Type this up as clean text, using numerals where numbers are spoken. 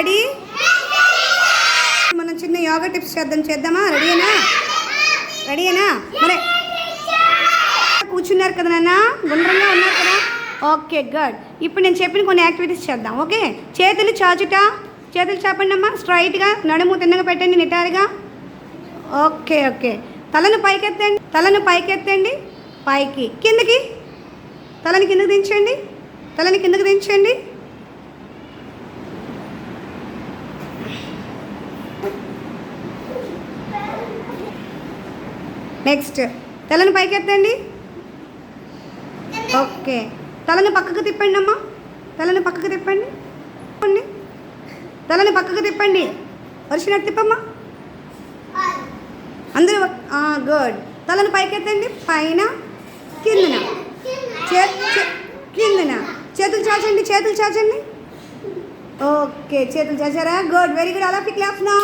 Ready? మనం చిన్న yoga tips చేద్దామా? రెడీనా మరి కూర్చున్నారు కదా నాన్న, గుండ్రంగా ఉన్నారు కదా. Okay good. ఇప్పుడు నేను చెప్పిన కొన్ని యాక్టివిటీస్ చేద్దాం. ఓకే, చేతులు చాపండి అమ్మా, స్ట్రైట్గా. నడుము తిన్నగా పెట్టండి, నిటారుగా. ఓకే. తలను పైకెత్తండి, పైకి, కిందకి. తలని కిందకి దించండి. నెక్స్ట్ తలను పైకెత్తండి. ఓకే, తలను పక్కకు తిప్పండి అమ్మా, తలను పక్కకు తిప్పండి. వచ్చినట్టు తిప్పమ్మా అందరూ. గుడ్. తలను పైకెత్తండి, పైన కిందన, చేతులు చాచండి. ఓకే, చేతులు చాచారా? Good, very good. అలా క్లాప్స్ నా.